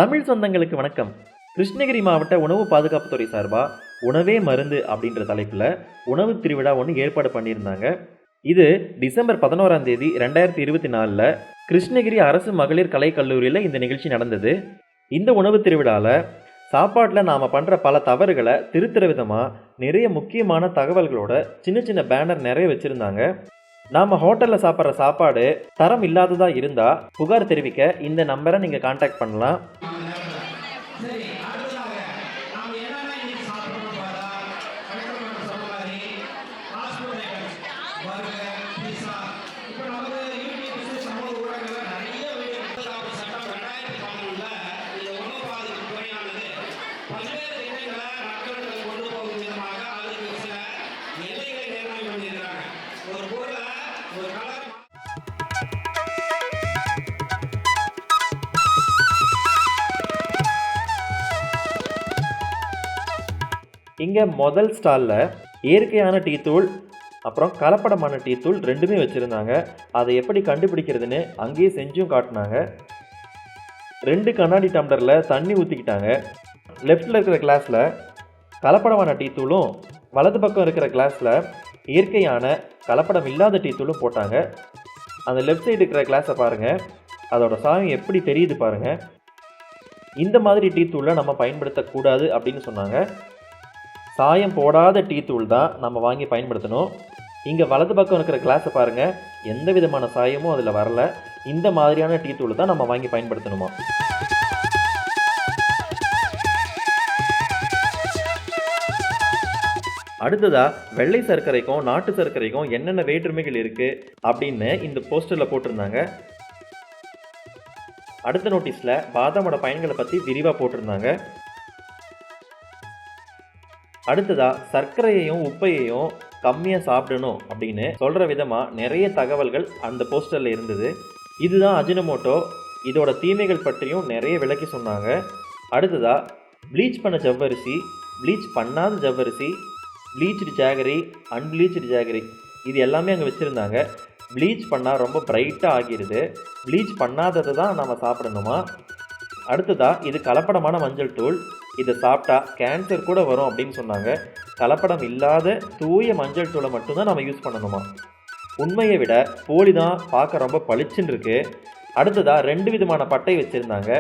தமிழ் சொந்தங்களுக்கு வணக்கம். கிருஷ்ணகிரி மாவட்ட உணவு பாதுகாப்புத்துறை சார்பாக உணவே மருந்து அப்படின்ற தலைப்பில் உணவு திருவிழா ஒன்று ஏற்பாடு பண்ணியிருந்தாங்க. இது டிசம்பர் 11ஆம் தேதி 2024 கிருஷ்ணகிரி அரசு மகளிர் கலைக்கல்லூரியில் இந்த நிகழ்ச்சி நடந்தது. இந்த உணவு திருவிழாவில் சாப்பாட்டில் நாம் பண்ணுற பல தவறுகளை திருத்துற விதமாக நிறைய முக்கியமான தகவல்களோட சின்ன சின்ன பேனர் நிறைய வச்சுருந்தாங்க. நாம் ஹோட்டலில் சாப்பிட்ற சாப்பாடு தரம் இல்லாததாக இருந்தால் புகார் தெரிவிக்க இந்த நம்பரை நீங்கள் கான்டாக்ட் பண்ணலாம். இங்கே முதல் ஸ்டாலில் இயற்கையான டீ தூள் அப்புறம் கலப்படமான டீ தூள் ரெண்டுமே வச்சுருந்தாங்க. அதை எப்படி கண்டுபிடிக்கிறதுன்னு அங்கேயே செஞ்சும் காட்டினாங்க. 2 கண்ணாடி டம்ளரில் தண்ணி ஊற்றிக்கிட்டாங்க. லெஃப்டில் இருக்கிற கிளாஸில் கலப்படமான டீ தூளும் வலது பக்கம் இருக்கிற கிளாஸில் இயற்கையான கலப்படம் இல்லாத டீ தூளும் போட்டாங்க. அந்த லெஃப்ட் சைடு இருக்கிற கிளாஸை பாருங்கள், அதோட சாயம் எப்படி தெரியுது பாருங்கள். இந்த மாதிரி டீ தூளை நம்ம பயன்படுத்தக்கூடாது அப்படின்னு சொன்னாங்க. சாயம் போடாத டீ தூள் தான் நம்ம வாங்கி பயன்படுத்தணும். இங்கே வலது பக்கம் இருக்கிற கிளாஸை பாருங்கள், எந்த விதமான சாயமும் அதில் வரல. இந்த மாதிரியான டீ தூள் தான் நம்ம வாங்கி பயன்படுத்தணுமா. அடுத்ததாக வெள்ளை சர்க்கரைக்கும் நாட்டு சர்க்கரைக்கும் என்னென்ன வேற்றுமைகள் இருக்குது அப்படின்னு இந்த போஸ்டரில் போட்டிருந்தாங்க. அடுத்த நோட்டீஸில் பாதாமோட பயன்களை பற்றி விரிவாக போட்டிருந்தாங்க. அடுத்ததாக சர்க்கரையையும் உப்பையையும் கம்மியாக சாப்பிடணும் அப்படின்னு சொல்கிற விதமாக நிறைய தகவல்கள் அந்த போஸ்டரில் இருந்தது. இதுதான் அஜினமோட்டோ, இதோட தீமைகள் பற்றியும் நிறைய விளக்கி சொன்னாங்க. அடுத்ததாக ப்ளீச் பண்ண ஜவ்வரிசி, ப்ளீச் பண்ணாத ஜவ்வரிசி, ப்ளீச்டு ஜாகரி, அன்ப்ளீச்டு ஜாகரி இது எல்லாமே அங்கே வச்சுருந்தாங்க. ப்ளீச் பண்ணால் ரொம்ப பிரைட்டாக ஆகிடுது, ப்ளீச் பண்ணாததை தான் நம்ம சாப்பிடணுமா. அடுத்ததாக இது கலப்படமான மஞ்சள் தூள், இதை சாப்பிட்டா கேன்சர் கூட வரும் அப்படின்னு சொன்னாங்க. கலப்படம் இல்லாத தூய மஞ்சள் தூளை மட்டும்தான் நம்ம யூஸ் பண்ணணுமா. உண்மையை விட போலி தான் பார்க்க ரொம்ப பளிச்சுன்னு இருக்குது. அடுத்ததாக 2 விதமான பட்டை வச்சுருந்தாங்க.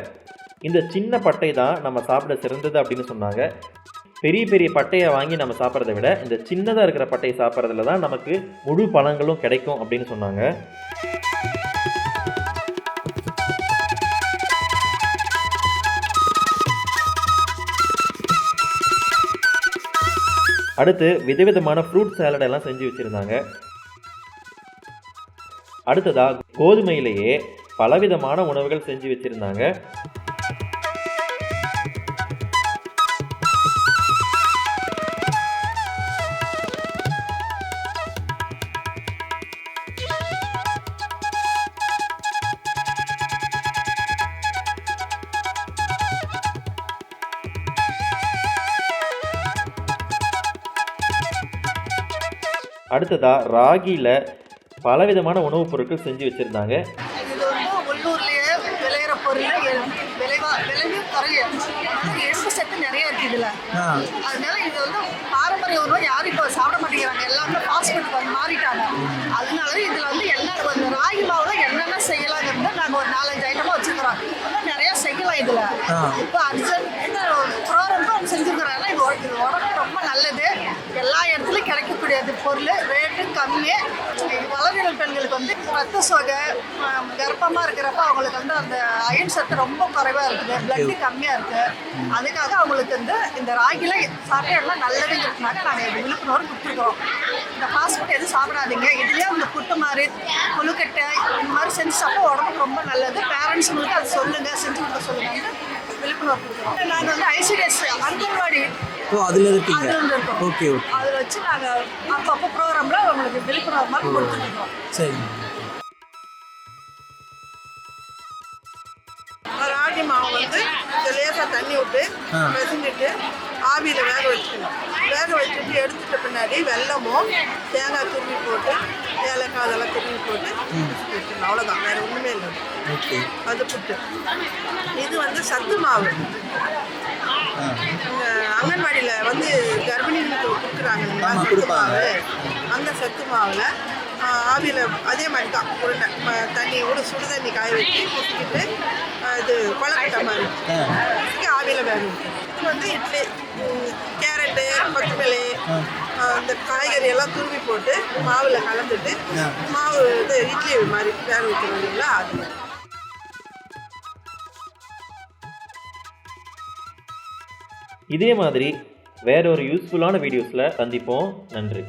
இந்த சின்ன பட்டை தான் நம்ம சாப்பிட சிறந்தது அப்படின்னு சொன்னாங்க. பெரிய பெரிய பட்டையை வாங்கி நம்ம சாப்பிட்றத விட இந்த சின்னதாக இருக்கிற பட்டையை சாப்பிட்றதுல தான் நமக்கு முழு பலன்களும் கிடைக்கும் அப்படின்னு சொன்னாங்க. அடுத்து விதவிதமான ஃப்ரூட் சாலட் எல்லாம் செஞ்சு வச்சுருந்தாங்க. அடுத்ததாக கோதுமையிலேயே பலவிதமான உணவுகள் செஞ்சு வச்சுருந்தாங்க. அடுத்ததாக ராகியில் பலவிதமான உணவுப் பொருட்கள் செஞ்சு வச்சுருந்தாங்க. இது உள்ளூர்லேயே விளையிற பொருள் விலையும் குறையும், எலும்பு சத்து நிறைய இருக்குது இதில். அதனால இது பாரம்பரிய உணவு யாரும் இப்போ சாப்பிட மாட்டேங்கிறாங்க, எல்லாமே ஃபாஸ்ட் ஃபுட் மாறிட்டாங்க. அதனால இதில் என்ன ராகி மாவில் என்னென்ன செய்யலாங்கிறது நாங்கள் ஒரு 4-5 ஐட்டமாக வச்சுருக்கிறோம். இன்னும் நிறையா செய்யலாம் இதில். இப்போ அர்ஜென்ட் ப்ரோக்ராம் செஞ்சுருக்கிறாங்கன்னா இது உடம்புக்கு ரொம்ப நல்லது. எல்லா இடத்துலையும் கிடைக்கக்கூடியது பொருள், ரேட்டு கம்மி. வளர்நிலை பெண்களுக்கு ரத்த சோகை, கர்ப்பமாக இருக்கிறப்ப அவங்களுக்கு அந்த அயன் சத்து ரொம்ப குறைவாக இருக்குது, பிளட்டு கம்மியாக இருக்குது. அதுக்காக அவங்களுக்கு இந்த ராகியில் சாப்பிட்டா நல்லதுங்கிறதுனால நாங்கள் இது விழிப்புணர்வு கொடுத்துருக்குறோம். இந்த ஃபாஸ்ட் ஃபுட் எதுவும் சாப்பிடாதீங்க, இதுலேயே அந்த புட்டு மாதிரி கொழுக்கட்டை இந்த மாதிரி செஞ்சு சாப்பிட்டா உடம்புக்கு ரொம்ப நல்லது. பேரண்ட்ஸுங்களுக்கு அது சொல்லுங்கள், செஞ்சு கொடுக்க சொல்லுங்கள், விழிப்புணர்வு கொடுக்குறோம். நாங்கள் ஐசிடிஎஸ் அங்கன்வாடி அதில் இருக்கீங்க. ஓகே, அதில் வச்சு நாங்கள் அப்பப்போ ப்ரோக்ராமில் உங்களுக்கு விழிப்புணர்வு மாதிரி கொடுத்துருக்கோம். சரி. ராகி மாவு லேசாக தண்ணி ஊற்றி போட்டு பிசைஞ்சிட்டு ஆவியில் வேக வச்சுக்கணும். வேக வச்சுட்டு எடுத்துட்ட பின்னாடி வெல்லமும் தேங்காய் துருவி போட்டு ஏலக்காய் அதெல்லாம் துருவி போட்டு வச்சுக்கணும். அவ்வளோதான், வேறு ஒன்றுமே இல்லை. ஓகே. அது புட்டு. இது வந்து சத்து மாவு. இந்த அங்கன்வாடியில் வந்து கர்ப்பிணிகளுக்கு கொடுக்குறாங்க இல்லையா சத்து மாவு. அந்த சத்து மாவில் ஆவியில் அதே மாதிரி தான் உருண்டை தண்ணி சுடு தண்ணி காய வச்சு குடிச்சிக்கிட்டு இது கொழக்கட்டை மாதிரி ஆவியில் வேக வைக்கணும். இது வந்து இட்லி கேரட்டு கொத்தமல்லி இந்த காய்கறி எல்லாம் துருவி போட்டு மாவில் கலந்துட்டு மாவு இது இட்லி மாதிரி வேக வைக்கிறோம் இல்லைங்களா அது. இதே மாதிரி வேற ஒரு யூஸ்ஃபுல்லான வீடியோஸில் சந்திப்போம். நன்றி.